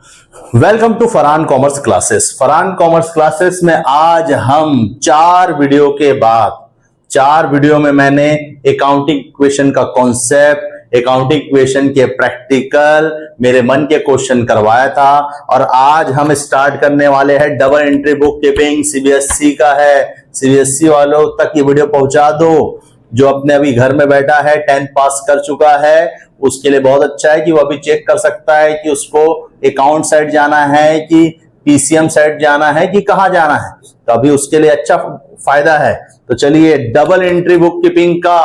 Welcome to Farhan commerce classes. Farhan commerce classes में आज हम चार वीडियो में मैंने अकाउंटिंग इक्वेशन का कॉन्सेप्ट, अकाउंटिंग इक्वेशन के प्रैक्टिकल, मेरे मन के क्वेश्चन करवाया था। और आज हम स्टार्ट करने वाले हैं double entry book keeping. CBSE का है, सीबीएसई वालों तक ये वीडियो पहुंचा दो। जो अपने अभी घर में बैठा है, 10th पास कर चुका है, उसके लिए बहुत अच्छा है कि वो अभी चेक कर सकता है कि उसको अकाउंट साइड जाना है कि पीसीएम साइड जाना है कि कहां जाना है। तो अभी उसके लिए अच्छा फायदा है। तो चलिए डबल एंट्री बुक कीपिंग का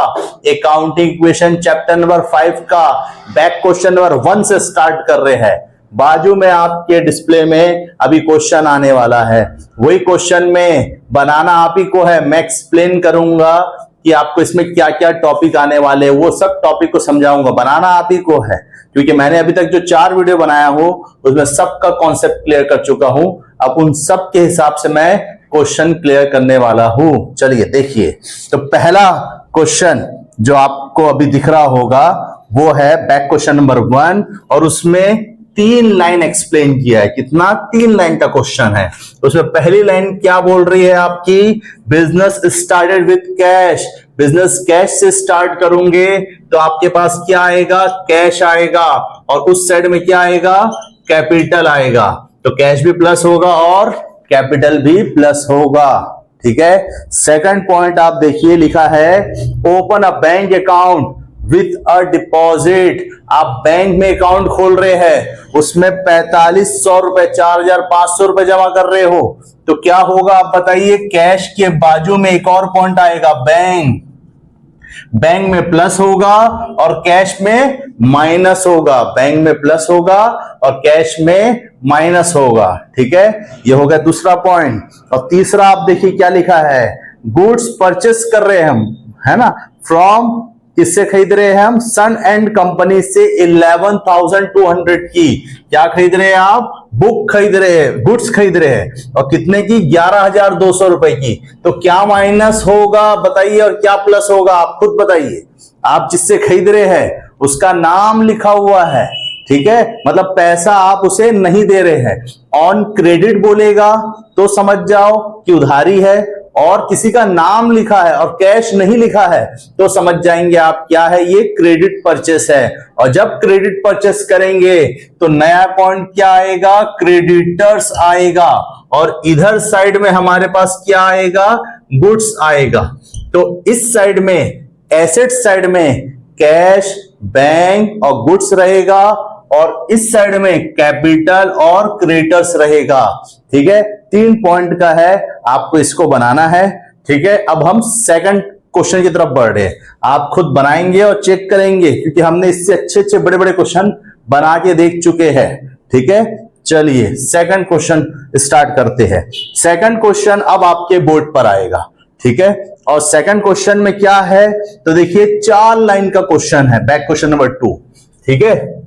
अकाउंटिंग इक्वेशन चैप्टर नंबर 5 का बैक क्वेश्चन नंबर 1 से स्टार्ट कर रहे हैं। बाजू में आपके डिस्प्ले में अभी क्वेश्चन आने वाला है, वही क्वेश्चन में बनाना आप ही को है। मैं एक्सप्लेन करूंगा कि आपको इसमें क्या क्या टॉपिक आने वाले हैं, वो सब टॉपिक को समझाऊंगा। बनाना आप ही को है, क्योंकि मैंने अभी तक जो 4 वीडियो बनाया हूं उसमें सबका कॉन्सेप्ट क्लियर कर चुका हूं। अब उन सब के हिसाब से मैं क्वेश्चन क्लियर करने वाला हूं। चलिए देखिए, तो पहला क्वेश्चन जो आपको अभी दिख रहा होगा वो है बैक क्वेश्चन नंबर 1, और उसमें 3 लाइन एक्सप्लेन किया है। कितना? 3 लाइन का क्वेश्चन है। उसमें पहली लाइन क्या बोल रही है आपकी? Business started with cash. Business cash से स्टार्ट करूंगे तो आपके पास क्या आएगा? कैश आएगा। और उस साइड में क्या आएगा? कैपिटल आएगा। तो कैश भी प्लस होगा और कैपिटल भी प्लस होगा। ठीक है। सेकंड पॉइंट आप देखिए, लिखा है open a bank account with a deposit. आप बैंक में अकाउंट खोल रहे हैं, उसमें 4500 रुपए, 4500 रुपए जमा कर रहे हो, तो क्या होगा आप बताइए? कैश के बाजू में एक और पॉइंट आएगा, बैंक। बैंक में प्लस होगा और कैश में माइनस होगा। बैंक में प्लस होगा और कैश में माइनस होगा। ठीक है, ये हो गया दूसरा पॉइंट। और तीसरा आप देखिए क्या लिखा है, गुड्स परचेस कर रहे हैं हम, है ना, फ्रॉम, किससे खरीद रहे हैं हम? सन एंड कंपनी से 11,200 की। क्या खरीद रहे हैं आप? बुक खरीद रहे हैं, गुड्स खरीद रहे हैं। और कितने की? 11,200 रुपए की। तो क्या माइनस होगा बताइए और क्या प्लस होगा? आप खुद बताइए। आप जिससे खरीद रहे हैं उसका नाम लिखा हुआ है, ठीक है, मतलब पैसा आप उसे नहीं दे रहे हैं। ऑन क्रेडिट बोलेगा तो समझ जाओ कि उधारी है, और किसी का नाम लिखा है और कैश नहीं लिखा है तो समझ जाएंगे आप क्या है, ये क्रेडिट परचेस है। और जब क्रेडिट परचेस करेंगे तो नया पॉइंट क्या आएगा? क्रेडिटर्स आएगा। और इधर साइड में हमारे पास क्या आएगा? गुड्स आएगा। तो इस साइड में, एसेट साइड में कैश, बैंक और गुड्स रहेगा, और इस साइड में कैपिटल और क्रेडिटर्स रहेगा। ठीक है, 3 पॉइंट का है, आपको इसको बनाना है। ठीक है, अब हम सेकंड क्वेश्चन की तरफ बढ़ रहे हैं। आप खुद बनाएंगे और चेक करेंगे, क्योंकि हमने इससे अच्छे अच्छे बड़े बड़े क्वेश्चन बना के देख चुके हैं। ठीक है, चलिए सेकंड क्वेश्चन स्टार्ट करते हैं। सेकंड क्वेश्चन अब आपके बोर्ड पर आएगा। ठीक है, और सेकंड क्वेश्चन में क्या है तो देखिए 4 लाइन का क्वेश्चन है, बैक क्वेश्चन नंबर 2। ठीक है,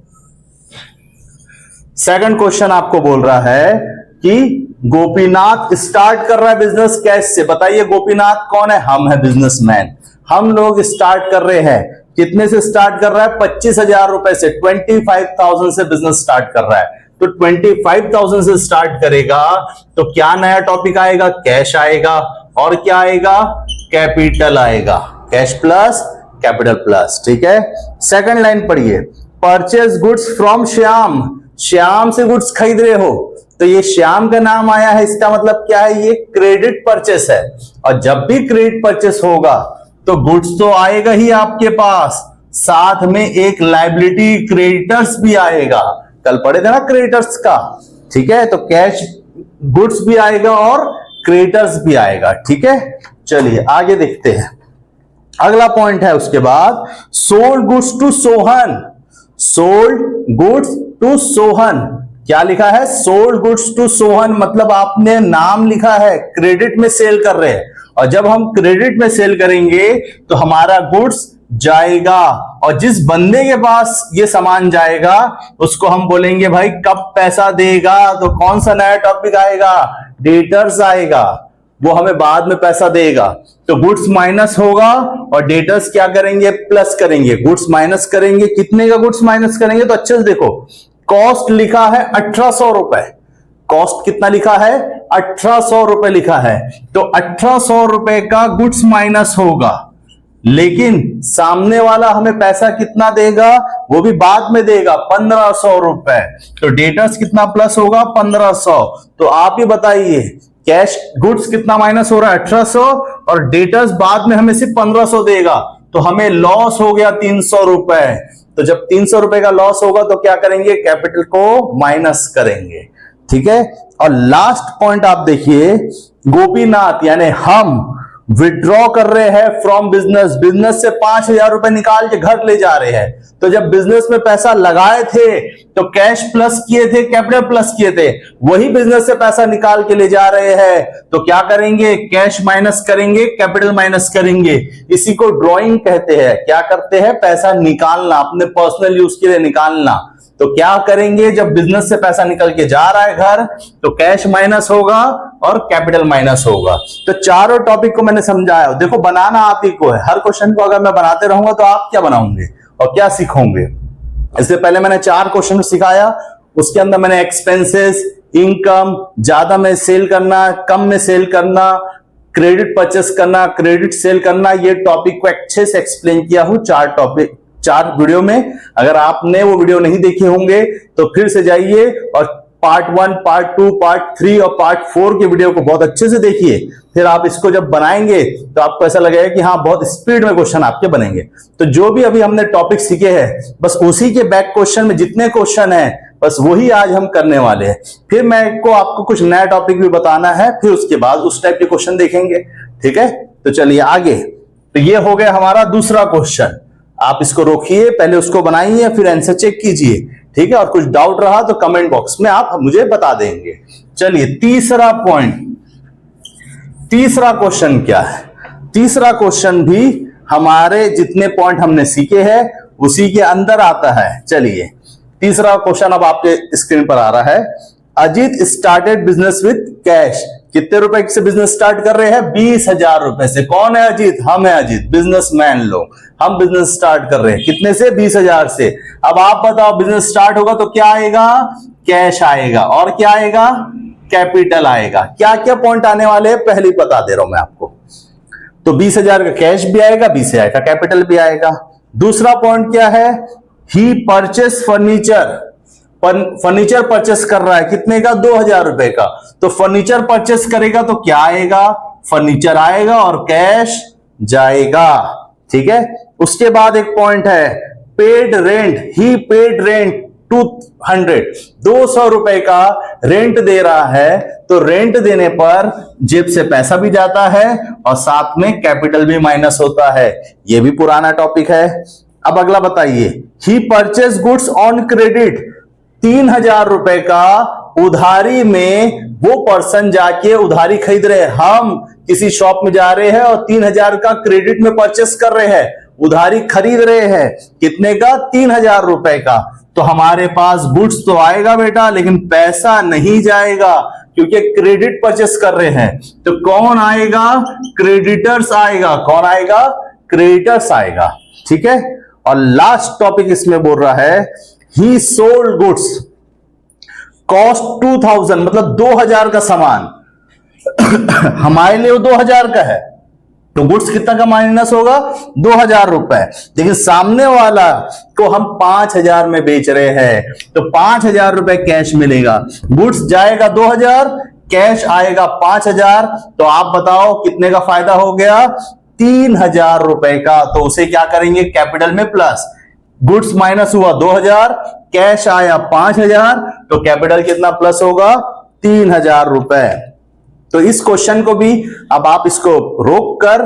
सेकंड क्वेश्चन आपको बोल रहा है कि गोपीनाथ स्टार्ट कर रहा है बिजनेस कैश से। बताइए गोपीनाथ कौन है? हम है बिजनेसमैन। हम लोग स्टार्ट कर रहे हैं, कितने से स्टार्ट कर रहा है? 25,000 रुपए से, 25,000 से बिजनेस स्टार्ट कर रहा है। तो 25,000 से स्टार्ट करेगा तो क्या नया टॉपिक आएगा? कैश आएगा। और क्या आएगा? कैपिटल आएगा। Cash plus capital plus. ठीक है, सेकंड लाइन पढ़िए, purchase goods from Shyam. Shyam से गुड्स खरीद रहे हो, तो ये श्याम का नाम आया है, इसका मतलब क्या है? ये क्रेडिट परचेस है। और जब भी क्रेडिट परचेस होगा तो गुड्स तो आएगा ही आपके पास, साथ में एक लायबिलिटी क्रेडिटर्स भी आएगा। कल पढ़े थे ना क्रेडिटर्स का। ठीक है, तो कैश, गुड्स भी आएगा और क्रेडिटर्स भी आएगा। ठीक है, चलिए आगे देखते हैं। अगला पॉइंट है उसके बाद, sold goods to Sohan. Sold goods to Sohan, क्या लिखा है? सोल्ड गुड्स टू सोहन, मतलब आपने नाम लिखा है, क्रेडिट में सेल कर रहे हैं। और जब हम क्रेडिट में सेल करेंगे तो हमारा गुड्स जाएगा, और जिस बंदे के पास ये सामान जाएगा उसको हम बोलेंगे भाई कब पैसा देगा। तो कौन सा नया टॉपिक आएगा? डेटर्स आएगा। वो हमें बाद में पैसा देगा। तो गुड्स माइनस होगा और डेटर्स क्या करेंगे? प्लस करेंगे। गुड्स माइनस करेंगे, कितने का गुड्स माइनस करेंगे? तो अच्छे से देखो, कॉस्ट लिखा है 1800 रुपए, कॉस्ट कितना लिखा है 1800 रुपए लिखा है, तो 1800 रुपए का गुड्स माइनस होगा, लेकिन सामने वाला हमें पैसा कितना देगा वो भी बाद में देगा 1500 रुपए, तो डेटर्स कितना प्लस होगा 1500। तो आप ही बताइए कैश गुड्स कितना माइनस हो रहा है 1800 और डेटर्स बाद में हमें सिर्फ 1500 देगा, तो हमें लॉस हो गया 300 रुपए। तो जब 300 रुपए का लॉस होगा तो क्या करेंगे, कैपिटल को माइनस करेंगे, ठीक है। और लास्ट पॉइंट आप देखिए, गोपीनाथ यानी हम विड्रॉ कर रहे हैं फ्रॉम बिजनेस, बिजनेस से 5000 रुपए निकाल के घर ले जा रहे हैं। तो जब बिजनेस में पैसा लगाए थे तो कैश प्लस किए थे, कैपिटल प्लस किए थे, वही बिजनेस से पैसा निकाल के ले जा रहे हैं, तो क्या करेंगे, कैश माइनस करेंगे, कैपिटल माइनस करेंगे। इसी को ड्रॉइंग कहते हैं। क्या करते हैं, पैसा निकालना, अपने पर्सनल यूज के लिए निकालना। तो क्या करेंगे, जब बिजनेस से पैसा निकल के जा रहा है घर, तो कैश माइनस होगा और कैपिटल माइनस होगा। तो चारों टॉपिक को मैंने समझाया। देखो बनाना आप ही को है, हर क्वेश्चन को अगर मैं बनाते रहूंगा तो आप क्या बनाओगे और क्या सीखोगे। इससे पहले मैंने 4 क्वेश्चन सिखाया, उसके अंदर मैंने एक्सपेंसेस, इनकम, ज्यादा में सेल करना, कम में सेल करना, क्रेडिट परचेस करना, क्रेडिट सेल करना, ये टॉपिक को अच्छे से एक्सप्लेन किया हूं 4 वीडियो में। अगर आपने वो वीडियो नहीं देखे होंगे तो फिर से जाइए और पार्ट 1, पार्ट 2, पार्ट 3 और पार्ट 4 के वीडियो को बहुत अच्छे से देखिए। फिर आप इसको जब बनाएंगे तो आपको ऐसा लगेगा कि हाँ बहुत स्पीड में क्वेश्चन आपके बनेंगे। तो जो भी अभी हमने टॉपिक सीखे हैं बस उसी के बैक क्वेश्चन में जितने क्वेश्चन हैं बस वही आज हम करने वाले हैं। फिर मैं को आपको कुछ नया टॉपिक भी बताना है, फिर उसके बाद उस टाइप के क्वेश्चन देखेंगे, ठीक है। तो चलिए आगे। तो ये हो गया हमारा दूसरा क्वेश्चन। आप इसको रोकिए, पहले उसको बनाइए, फिर आंसर चेक कीजिए, ठीक है। और कुछ डाउट रहा तो कमेंट बॉक्स में आप मुझे बता देंगे। चलिए तीसरा पॉइंट, तीसरा क्वेश्चन क्या है। तीसरा क्वेश्चन भी हमारे जितने पॉइंट हमने सीखे हैं उसी के अंदर आता है। चलिए तीसरा क्वेश्चन अब आपके स्क्रीन पर आ रहा है। Ajit started business with cash. कितने रुपए से बिजनेस स्टार्ट कर रहे हैं, 20,000 रुपए से। कौन है अजीत, हम है अजीत, बिजनेसमैन लोग। हम बिजनेस स्टार्ट कर रहे हैं कितने से, 20,000 से। अब आप बताओ बिजनेस स्टार्ट होगा तो क्या आएगा, कैश आएगा, और क्या आएगा, कैपिटल आएगा। क्या क्या पॉइंट आने वाले हैं पहले ही बता दे रहा हूं मैं आपको। तो 20,000 का कैश भी आएगा, 20,000 का कैपिटल भी आएगा। दूसरा पॉइंट क्या है, ही परचेस फर्नीचर। फर्नीचर परचेस कर रहा है कितने का, 2,000 रुपए का। तो फर्नीचर परचेस करेगा तो क्या आएगा, फर्नीचर आएगा और कैश जाएगा, ठीक है। उसके बाद एक पॉइंट है पेड रेंट। ही पेड रेंट 200 रुपए का रेंट दे रहा है, तो रेंट देने पर जेब से पैसा भी जाता है और साथ में कैपिटल भी माइनस होता है। यह भी पुराना टॉपिक है। अब अगला बताइए, ही परचेस गुड्स ऑन क्रेडिट। 3,000 रुपए का उधारी में वो पर्सन जाके उधारी खरीद रहे हैं। हम किसी शॉप में जा रहे हैं और 3,000 का क्रेडिट में परचेस कर रहे हैं, उधारी खरीद रहे हैं। कितने का, 3,000 रुपए का। तो हमारे पास गुड्स तो आएगा बेटा, लेकिन पैसा नहीं जाएगा क्योंकि क्रेडिट परचेस कर रहे हैं। तो कौन आएगा, क्रेडिटर्स आएगा। कौन आएगा, क्रेडिटर्स आएगा, ठीक है। और लास्ट टॉपिक इसमें बोल रहा है ही सोल्ड गुड्स कॉस्ट 2,000, मतलब 2,000 का सामान हमारे लिए वो 2,000 का है, तो गुड्स कितना का माइनस होगा, 2,000 रुपए। लेकिन सामने वाला को हम 5,000 में बेच रहे हैं, तो 5,000 रुपए कैश मिलेगा। गुड्स जाएगा 2,000, कैश आएगा 5,000। तो आप बताओ कितने का फायदा हो गया, 3,000 रुपए का। तो उसे क्या करेंगे, कैपिटल में प्लस। गुड्स माइनस हुआ 2,000, कैश आया 5,000, तो कैपिटल कितना प्लस होगा, 3,000 रुपए। तो इस क्वेश्चन को भी अब आप इसको रोक कर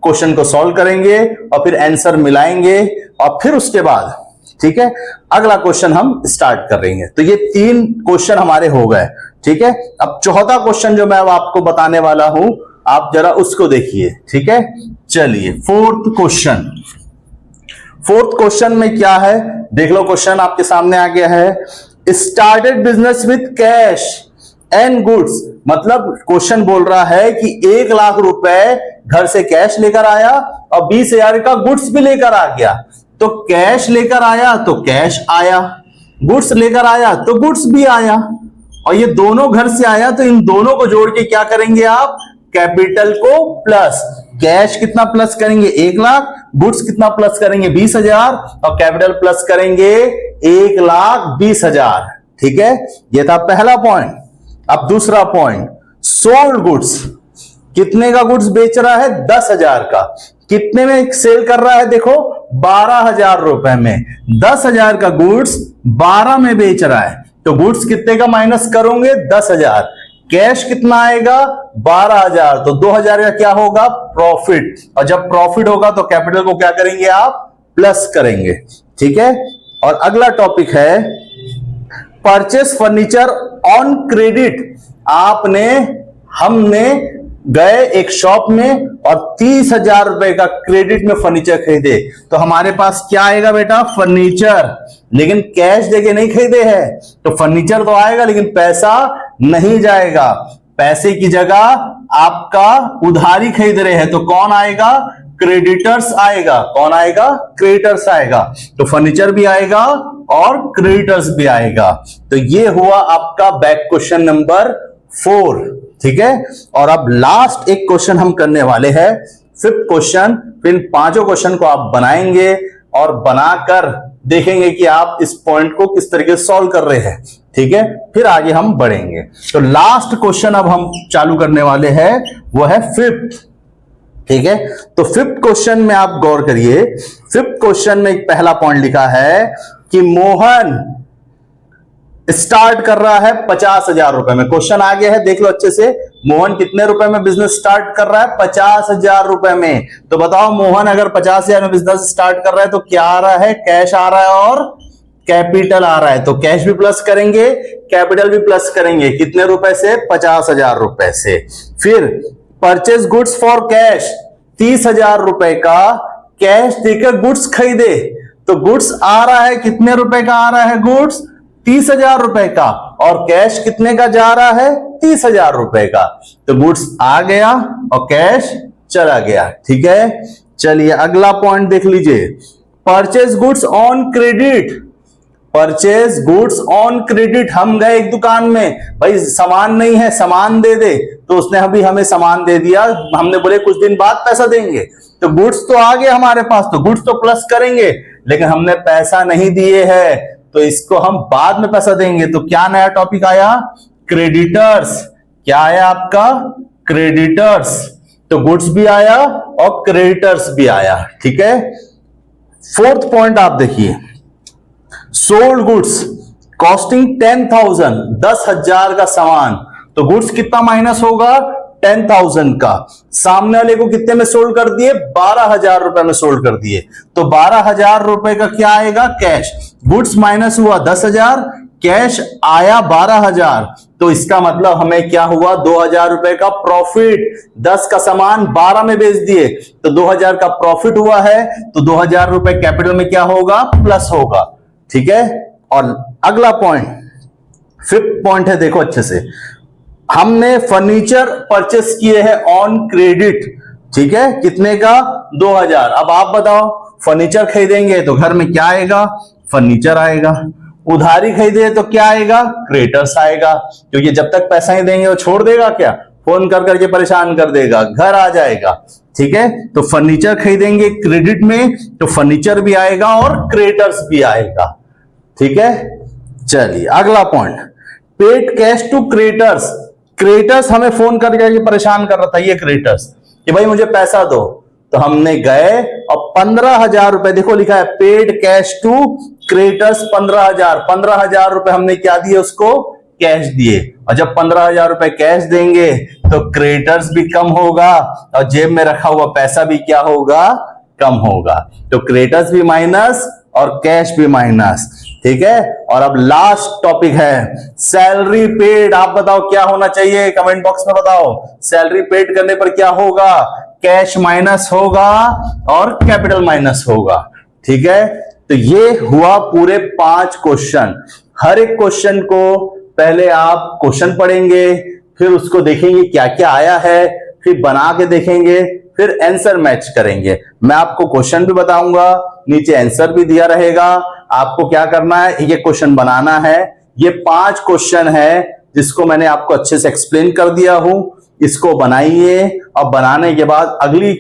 क्वेश्चन को सॉल्व करेंगे और फिर आंसर मिलाएंगे और फिर उसके बाद, ठीक है, अगला क्वेश्चन हम स्टार्ट करेंगे। तो ये 3 क्वेश्चन हमारे हो गए, ठीक है। अब चौथा क्वेश्चन जो मैं अब आपको बताने वाला हूं, आप जरा उसको देखिए, ठीक है। चलिए फोर्थ क्वेश्चन। फोर्थ क्वेश्चन में क्या है, देख लो, क्वेश्चन आपके सामने आ गया है। Started business with cash and goods, मतलब क्वेश्चन बोल रहा है कि 1 लाख रुपए घर से कैश लेकर आया और 20,000 का गुड्स भी लेकर आ गया। तो कैश लेकर आया तो कैश आया, गुड्स लेकर आया तो गुड्स भी आया, और ये दोनों घर से आया तो इन दोनों को जोड़ के क्या करेंगे आप, कैपिटल को प्लस, कैश कितना प्लस करेंगे 1 लाख, गुड्स कितना प्लस करेंगे 20,000 और कैपिटल प्लस करेंगे 1,20,000। ठीक है, ये था पहला पॉइंट। अब दूसरा पॉइंट, सोल्ड गुड्स, कितने का गुड्स बेच रहा है 10,000 का, कितने में सेल कर रहा है देखो 12,000 रुपए में, 10,000 का गुड्स 12 में बेच रहा है, तो गुड्स कितने का माइनस करोगे 10,000, कैश कितना आएगा 12,000, तो 2,000 का क्या होगा प्रॉफिट, और जब प्रॉफिट होगा तो कैपिटल को क्या करेंगे आप प्लस करेंगे। ठीक है, और अगला टॉपिक है परचेस फर्नीचर ऑन क्रेडिट। हमने गए एक शॉप में और 30,000 रुपए का क्रेडिट में फर्नीचर खरीदे, तो हमारे पास क्या आएगा बेटा फर्नीचर, लेकिन कैश देके नहीं खरीदे हैं, तो फर्नीचर तो आएगा लेकिन पैसा नहीं जाएगा, पैसे की जगह आपका उधारी खरीद रहे हैं, तो कौन आएगा क्रेडिटर्स आएगा, कौन आएगा क्रेडिटर्स आएगा, तो फर्नीचर भी आएगा और क्रेडिटर्स भी आएगा। तो ये हुआ आपका बैक क्वेश्चन नंबर 4। ठीक है, और अब लास्ट एक क्वेश्चन हम करने वाले हैं, 5th क्वेश्चन। फिर 5 क्वेश्चन को आप बनाएंगे और बनाकर देखेंगे कि आप इस पॉइंट को किस तरीके से सॉल्व कर रहे हैं। ठीक है, फिर आगे हम बढ़ेंगे। तो लास्ट क्वेश्चन अब हम चालू करने वाले हैं, वो है 5th। ठीक है, तो 5th क्वेश्चन में आप गौर करिए। 5th क्वेश्चन में एक पहला पॉइंट लिखा है कि मोहन स्टार्ट कर रहा है 50,000 रुपए में। क्वेश्चन आ गया है, देख लो अच्छे से। मोहन कितने रुपए में बिजनेस स्टार्ट कर रहा है 50,000 रुपए में। तो बताओ मोहन अगर 50,000 में बिजनेस स्टार्ट कर रहा है तो क्या आ रहा है, कैश आ रहा है और कैपिटल आ रहा है, तो कैश भी प्लस करेंगे कैपिटल भी प्लस करेंगे, कितने रुपए से 50,000 रुपए से। फिर परचेज गुड्स फॉर कैश, 30,000 रुपए का कैश देकर गुड्स खरीदे, तो गुड्स आ रहा है कितने रुपए का आ रहा है, गुड्स 30,000 रुपए का, और कैश कितने का जा रहा है 30,000 रुपए का, तो गुड्स आ गया और कैश चला गया। ठीक है, चलिए अगला पॉइंट देख लीजिए, purchase goods on credit. Purchase goods on credit, हम गए एक दुकान में, भाई सामान नहीं है सामान दे दे, तो उसने अभी हमें सामान दे दिया, हमने बोले कुछ दिन बाद पैसा देंगे, तो गुड्स तो आ गए हमारे पास, तो गुड्स तो प्लस करेंगे, लेकिन हमने पैसा नहीं दिए हैं तो इसको हम बाद में पैसा देंगे। तो क्या नया टॉपिक आया, क्रेडिटर्स। क्या आया आपका क्रेडिटर्स, तो गुड्स भी आया और क्रेडिटर्स भी आया। ठीक है, 4th पॉइंट आप देखिए, सोल्ड गुड्स कॉस्टिंग 10,000, 10,000 का सामान, तो गुड्स कितना माइनस होगा 10,000 का, सामने वाले को कितने में सोल्ड कर दिए 12,000 रुपए में सोल्ड कर दिए, तो 12,000 रुपए का क्या आएगा कैश, गुड्स माइनस हुआ 10,000, कैश आया 12,000, तो इसका मतलब हमें क्या हुआ 2,000 रुपए का प्रॉफिट, 10 का सामान 12 में बेच दिए तो 2,000 का प्रॉफिट हुआ है, तो 2,000 रुपए कैपिटल में क्या होगा प्लस होगा। ठीक है, और अगला पॉइंट 5th पॉइंट है, देखो अच्छे से, हमने फर्नीचर परचेस किए हैं ऑन क्रेडिट। ठीक है, कितने का 2,000। अब आप बताओ फर्नीचर खरीदेंगे तो घर में क्या आएगा फर्नीचर आएगा, उधारी खरीदे तो क्या आएगा क्रेडिटर्स आएगा, क्योंकि जब तक पैसा ही देंगे वो छोड़ देगा क्या, फोन कर करके परेशान कर देगा, घर आ जाएगा। ठीक है, तो फर्नीचर खरीदेंगे क्रेडिट में तो फर्नीचर भी आएगा और क्रेडिटर्स भी आएगा। ठीक है, चलिए अगला point, paid cash to creditors. Creditors हमें फोन करके परेशान कर रहा था, ये क्रेडिटर्स कि भाई मुझे पैसा दो, तो हमने गए और 15,000 रुपए, देखो लिखा है पेड कैश टू क्रेडिटर्स 15,000, 15,000 रुपए हमने क्या दिए उसको कैश दिए, और जब 15,000 रुपए कैश देंगे तो क्रेडिटर्स भी कम होगा और जेब में रखा हुआ पैसा भी क्या होगा कम होगा, तो क्रेडिटर्स भी माइनस और कैश भी माइनस। ठीक है, और अब लास्ट टॉपिक है सैलरी पेड। आप बताओ क्या होना चाहिए, कमेंट बॉक्स में बताओ, सैलरी पेड करने पर क्या होगा, कैश माइनस होगा और कैपिटल माइनस होगा। ठीक है, तो ये हुआ पूरे 5 क्वेश्चन। हर एक क्वेश्चन को पहले आप क्वेश्चन पढ़ेंगे, फिर उसको देखेंगे क्या क्या आया है, फिर बना के देखेंगे, फिर आंसर मैच करेंगे। मैं आपको क्वेश्चन भी बताऊंगा, नीचे आंसर भी दिया रहेगा, आपको क्या करना है, ये क्वेश्चन बनाना है। ये 5 क्वेश्चन है जिसको मैंने आपको अच्छे से एक्सप्लेन कर दिया हूं। इसको बनाइए और बनाने के बाद अगली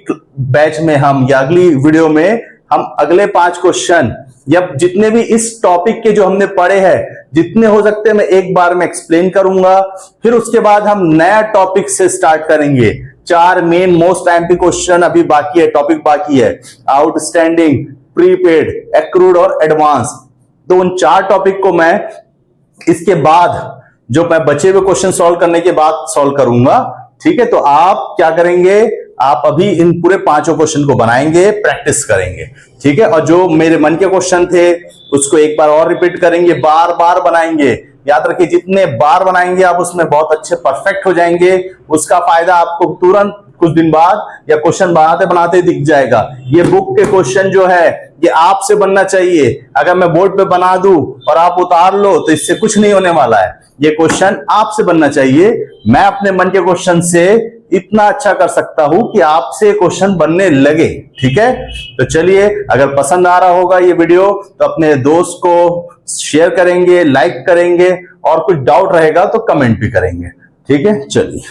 बैच में हम या अगली वीडियो में हम अगले 5 क्वेश्चन या जितने भी इस टॉपिक के जो हमने पढ़े हैं जितने हो सकते हैं मैं एक बार में एक्सप्लेन करूंगा। फिर उसके बाद हम नया टॉपिक से स्टार्ट करेंगे। 4 मेन मोस्ट एमपी क्वेश्चन अभी बाकी है, टॉपिक बाकी है, आउटस्टैंडिंग, प्रीपेड, एक्रूड और एडवांस। तो उन 4 टॉपिक को मैं इसके बाद जो मैं बचे हुए क्वेश्चन सॉल्व करने के बाद सॉल्व करूंगा। ठीक है, तो आप क्या करेंगे, आप अभी इन पूरे 5 क्वेश्चन को बनाएंगे, प्रैक्टिस करेंगे। ठीक है, और जो मेरे मन के क्वेश्चन थे उसको एक बार और रिपीट करेंगे, बार बार बनाएंगे। याद रखिए जितने बार बनाएंगे आप उसमें बहुत अच्छे परफेक्ट हो जाएंगे। उसका फायदा आपको तुरंत कुछ दिन बाद या क्वेश्चन बनाते बनाते दिख जाएगा। ये बुक के क्वेश्चन जो है ये आपसे बनना चाहिए। अगर मैं बोर्ड पे बना दूं और आप उतार लो तो इससे कुछ नहीं होने वाला है। ये क्वेश्चन आपसे बनना चाहिए। मैं अपने मन के क्वेश्चन से इतना अच्छा कर सकता हूं कि आपसे क्वेश्चन बनने लगे। ठीक है, तो चलिए, अगर पसंद आ रहा होगा ये वीडियो तो अपने दोस्त को शेयर करेंगे, लाइक करेंगे और कुछ डाउट रहेगा तो कमेंट भी करेंगे। ठीक है, चलिए।